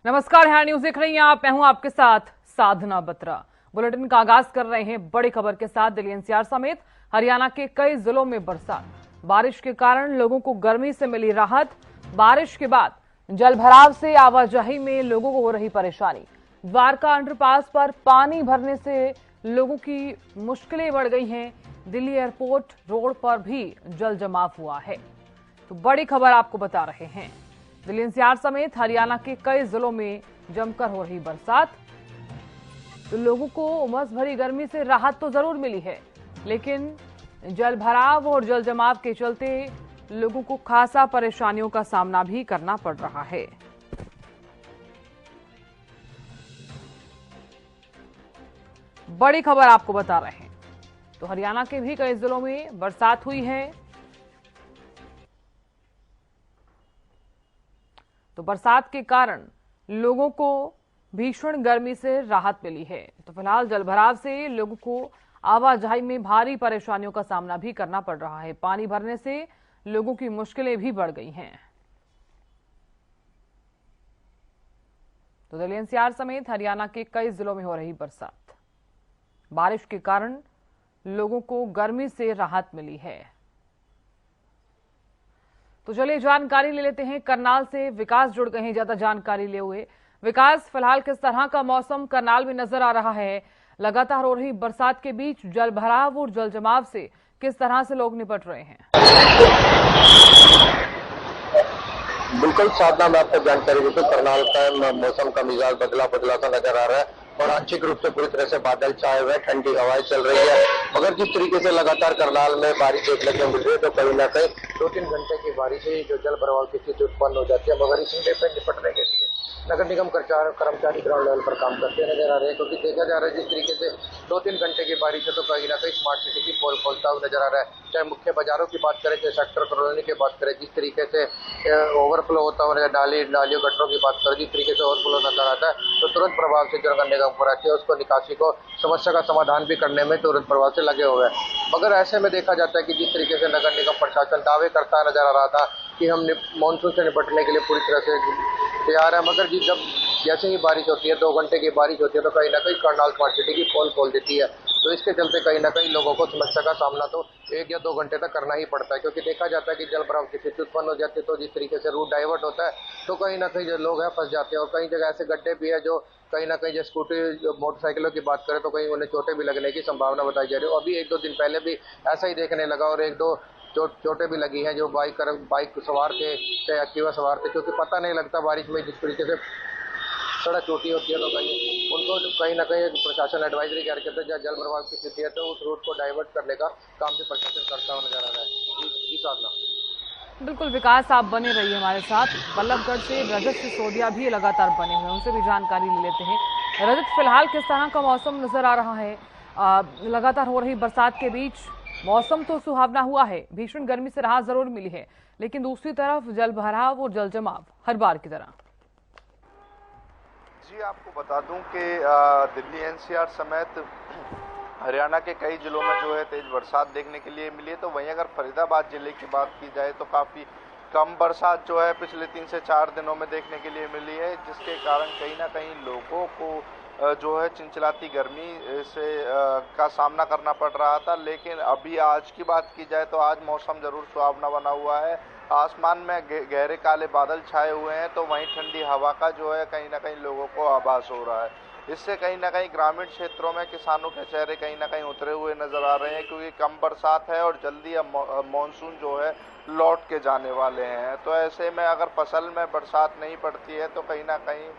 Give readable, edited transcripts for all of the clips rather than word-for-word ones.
नमस्कार, हरियाणा न्यूज देख रही हैं आप। मैं हूं आपके साथ साधना बत्रा। बुलेटिन का आगाज कर रहे हैं बड़ी खबर के साथ। दिल्ली एनसीआर समेत हरियाणा के कई जिलों में बरसात, बारिश के कारण लोगों को गर्मी से मिली राहत। बारिश के बाद जलभराव से आवाजाही में लोगों को हो रही परेशानी। द्वारका अंडरपास पर पानी भरने से लोगों की मुश्किलें बढ़ गई हैं। दिल्ली एयरपोर्ट रोड पर भी जल जमाव हुआ है। तो बड़ी खबर आपको बता रहे हैं। दिल्ली एनसीआर समेत हरियाणा के कई जिलों में जमकर हो रही बरसात, तो लोगों को उमस भरी गर्मी से राहत तो जरूर मिली है, लेकिन जलभराव और जल जमाव के चलते लोगों को खासा परेशानियों का सामना भी करना पड़ रहा है। बड़ी खबर आपको बता रहे हैं। तो हरियाणा के भी कई जिलों में बरसात हुई है। तो बरसात के कारण लोगों को भीषण गर्मी से राहत मिली है। तो फिलहाल जलभराव से लोगों को आवाजाही में भारी परेशानियों का सामना भी करना पड़ रहा है। पानी भरने से लोगों की मुश्किलें भी बढ़ गई हैं। तो दिल्ली एनसीआर समेत हरियाणा के कई जिलों में हो रही बरसात, बारिश के कारण लोगों को गर्मी से राहत मिली है। तो चलिए जानकारी ले लेते हैं। करनाल से विकास जुड़ गए हैं ज्यादा जानकारी लिए हुए। विकास, फिलहाल किस तरह का मौसम करनाल में नजर आ रहा है? लगातार हो रही बरसात के बीच जलभराव और जल जमाव से किस तरह से लोग निपट रहे हैं? बिल्कुल साधना, मैं आपको जानकारी देता हूँ। करनाल का मौसम का मिजाज बदला बदला सा नजर आ रहा है और आंशिक रूप से पूरी तरह से बादल छाए हुए, ठंडी हवाएं चल रही है। मगर जिस तरीके से लगातार करनाल में बारिश देखने को मिल रही है, तो कहीं ना कहीं 2-3 घंटे की बारिश है जो जल प्रवाह की स्थिति उत्पन्न हो जाती है। मगर इस मुद्दे पर निपटने के लिए नगर निगम कर्मचारी ग्राउंड लेवल पर काम करते नजर आ रहे हैं, क्योंकि देखा जा रहा है जिस तरीके से 2-3 घंटे की बारिश है तो कहीं ना कहीं स्मार्ट सिटी की पोल खोलता हुआ नजर आ रहा है। चाहे मुख्य बाजारों की बात करें, चाहे सेक्टर कॉलोनी की बात करें, जिस तरीके से ओवरफ्लो होता है, नालियों गटरों की बात करें, जिस तरीके से ओवरफ्लो नजर आता है, तो तुरंत प्रभाव से नगर निगम पर आती है, उसको निकासी को समस्या का समाधान भी करने में तुरंत प्रभाव से लगे हुए हैं। मगर ऐसे में देखा जाता है कि जिस तरीके से नगर निगम प्रशासन दावे करता नजर आ रहा था कि हम मानसून से निपटने के लिए पूरी तरह से तैयार है, मगर जब जैसे ही बारिश होती है, 2 घंटे की बारिश होती है, तो कहीं ना कहीं करनाल स्मार्ट सिटी की पोल खोल देती है। तो इसके चलते कहीं ना कहीं लोगों को समस्या का सामना तो 1 या 2 घंटे तक करना ही पड़ता है, क्योंकि देखा जाता है कि जल भराव की स्थिति उत्पन्न हो जाती है, तो जिस तरीके से रूट डाइवर्ट होता है तो कहीं ना कहीं जो लोग हैं फंस जाते हैं। और कई जगह ऐसे गड्ढे भी है जो कहीं ना कहीं जो स्कूटी मोटरसाइकिलों की बात करें तो कहीं उन्हें चोटें भी लगने की संभावना बताई जा रही है। अभी 1-2 दिन पहले भी ऐसा ही देखने लगा और 1-2 चोटें भी लगी हैं जो बाइक सवार थे, चाहे एक्टिवा सवार थे, क्योंकि पता नहीं लगता बारिश में जिस तरीके से सड़क टूटी होती है, तो कहीं ना कहीं प्रशासन एडवाइजरी जारी करता है। जहाँ जल प्रवाह की स्थिति है तो उस रूट को डाइवर्ट करने का काम भी प्रशासन करता हुआ नजर आ रहा है। जी साधना। बिल्कुल विकास, आप बने रहिए हमारे साथ। बल्लभगढ़ से रजत सिसोदिया भी लगातार बने हुए हैं, उनसे भी जानकारी ले लेते हैं। रजत, फिलहाल किस तरह का मौसम नजर आ रहा है? लगातार हो रही बरसात के बीच मौसम तो सुहावना हुआ है, भीषण गर्मी से राहत जरूर मिली है, लेकिन दूसरी तरफ जलभराव और जल जमाव हर बार की तरह। जी, आपको बता दूं कि दिल्ली एनसीआर समेत हरियाणा के कई जिलों में जो है तेज बरसात देखने के लिए मिली है। तो वहीं अगर फरीदाबाद जिले की बात की जाए तो काफ़ी कम बरसात जो है पिछले 3 से 4 दिनों में देखने के लिए मिली है, जिसके कारण कहीं ना कहीं लोगों को जो है चिंचिलाती गर्मी से का सामना करना पड़ रहा था। लेकिन अभी आज की बात की जाए तो आज मौसम ज़रूर सुहावना बना हुआ है। आसमान में गहरे काले बादल छाए हुए हैं, तो वहीं ठंडी हवा का जो है कहीं ना कहीं लोगों को आभास हो रहा है। इससे कहीं ना कहीं ग्रामीण क्षेत्रों में किसानों के चेहरे कहीं ना कहीं उतरे हुए नजर आ रहे हैं, क्योंकि कम बरसात है और जल्दी अब मानसून जो है लौट के जाने वाले हैं। तो ऐसे में अगर फसल में बरसात नहीं पड़ती है तो कहीं ना कहीं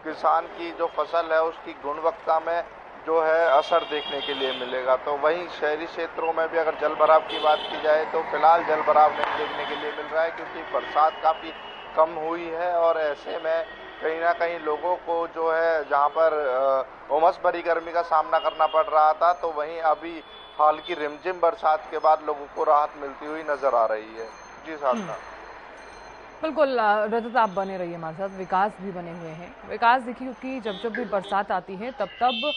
किसान की जो फसल है उसकी गुणवत्ता में जो है असर देखने के लिए मिलेगा। तो वहीं शहरी क्षेत्रों में भी अगर जल भराव की बात की जाए तो फिलहाल जल भराव नहीं देखने के लिए मिल रहा है, क्योंकि बरसात काफ़ी कम हुई है। और ऐसे में कहीं ना कहीं लोगों को जो है जहां पर उमस भरी गर्मी का सामना करना पड़ रहा था, तो वहीं अभी हाल की रिमझिम बरसात के बाद लोगों को राहत मिलती हुई नजर आ रही है। जी साधना। बिल्कुल रजत, आप बने रहिए हमारे साथ। विकास भी बने हुए हैं। विकास, देखिए क्योंकि जब जब भी बरसात आती है तब तब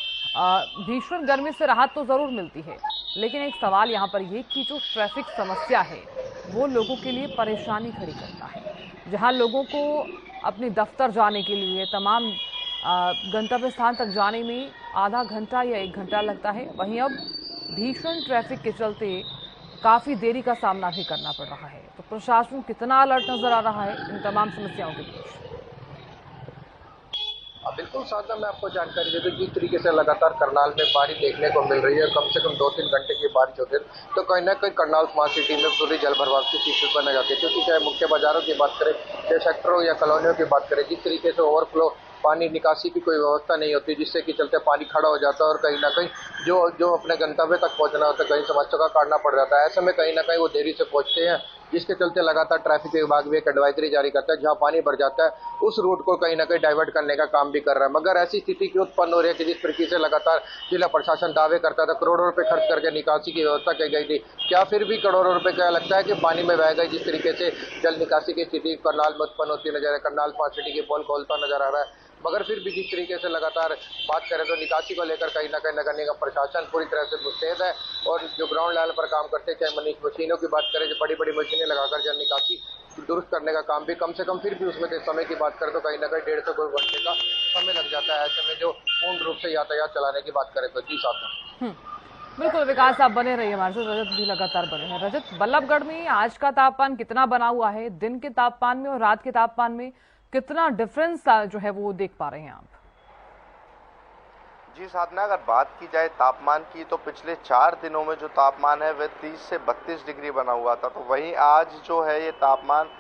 भीषण गर्मी से राहत तो जरूर मिलती है, लेकिन एक सवाल यहाँ पर ये कि जो ट्रैफिक समस्या है वो लोगों के लिए परेशानी खड़ी करता है। जहाँ लोगों को अपने दफ्तर जाने के लिए, तमाम गंतव्य स्थान तक जाने में आधा घंटा या 1 घंटा लगता है। वहीं अब भीषण ट्रैफिक के चलते काफी देरी का सामना भी करना पड़ रहा है। तो प्रशासन कितना अलर्ट नजर आ रहा है इन तमाम समस्याओं के बीच? बिल्कुल साधना, मैं आपको जानकारी दे दूं, जिस तरीके से लगातार करनाल में बारिश देखने को मिल रही है, कम से कम 2-3 घंटे की बारिश होती है, तो कहीं ना कहीं करनाल स्मार्ट सिटी में पूरी जल भराव की स्थिति बन जाती है। क्योंकि चाहे मुख्य बाजारों की बात करें, चाहे सेक्टरों या कॉलोनियों की बात करें, जिस तरीके से ओवरफ्लो पानी निकासी की कोई व्यवस्था नहीं होती, जिससे कि चलते पानी खड़ा हो जाता है और कहीं ना कहीं जो अपने गंतव्य तक पहुंचना होता है, कहीं समस्या का काटना पड़ जाता है। ऐसे में कहीं ना कहीं वो देरी से पहुंचते हैं, जिसके चलते लगातार ट्रैफिक विभाग भी एक एडवाइजरी जारी करता है, जहां पानी भर जाता है उस रूट को कहीं ना कहीं डाइवर्ट करने का काम भी कर रहा है। मगर ऐसी स्थिति क्यों उत्पन्न हो रही है कि जिस तरीके से लगातार जिला प्रशासन दावे करता था, करोड़ों रुपए खर्च करके निकासी की व्यवस्था की गई थी, क्या फिर भी करोड़ों रुपए का लगता है कि पानी में बह गई? जिस तरीके से जल निकासी की स्थिति करनाल में उत्पन्न होती नजर है, करनाल स्मार्ट सिटी की पोल खोलता नजर आ रहा है, मगर फिर भी जिस तरीके से लगातार बात करें तो निकासी को लेकर कहीं ना कहीं नगर निगम प्रशासन पूरी तरह से मुस्तैद है। और जो ग्राउंड लेवल पर काम करते हैं, चाहे मनीष मशीनों की बात करें, जो बड़ी बड़ी मशीनें लगाकर जल निकासी दुरुस्त करने का काम भी कम से कम, फिर भी उसमें से समय की बात करें तो कहीं ना कहीं 1.5 से 2 घंटे का समय लग जाता है। ऐसे में जो पूर्ण रूप से यातायात चलाने की बात करें तो जी साधना। बिल्कुल विकास, आप बने रहिए हमारे साथ। रजत भी लगातार बने हैं। रजत, बल्लभगढ़ में आज का तापमान कितना बना हुआ है? दिन के तापमान में और रात के तापमान में कितना डिफरेंस जो है वो देख पा रहे हैं आप? जी साधना, अगर बात की जाए तापमान की तो पिछले 4 दिनों में जो तापमान है वह 30 से 32 डिग्री बना हुआ था। तो वहीं आज जो है ये तापमान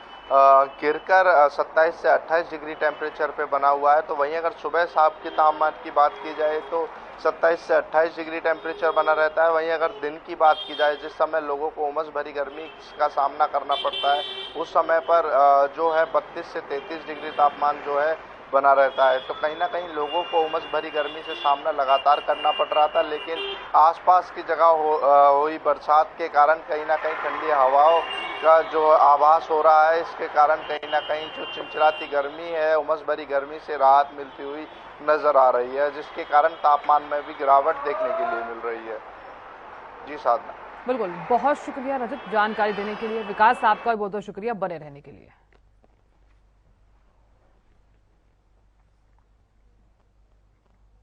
गिरकर 27 से 28 डिग्री टेम्परेचर पे बना हुआ है। तो वहीं अगर सुबह शाम के तापमान की बात की जाए तो 27 से 28 डिग्री टेम्परेचर बना रहता है। वहीं अगर दिन की बात की जाए, जिस समय लोगों को उमस भरी गर्मी का सामना करना पड़ता है, उस समय पर जो है 32 से 33 डिग्री तापमान जो है बना रहता है। तो कहीं ना कहीं लोगों को उमस भरी गर्मी से सामना लगातार करना पड़ रहा था, लेकिन आसपास की जगह हुई बरसात के कारण कहीं ना कहीं ठंडी हवाओं का जो आभास हो रहा है, इसके कारण कहीं ना कहीं जो चिलचिलाती गर्मी है, उमस भरी गर्मी से राहत मिलती हुई नजर आ रही है, जिसके कारण तापमान में भी गिरावट देखने के लिए मिल रही है। जी साधना। बिल्कुल, बहुत शुक्रिया रजत जानकारी देने के लिए। विकास, आपका भी बहुत बहुत शुक्रिया बने रहने के लिए।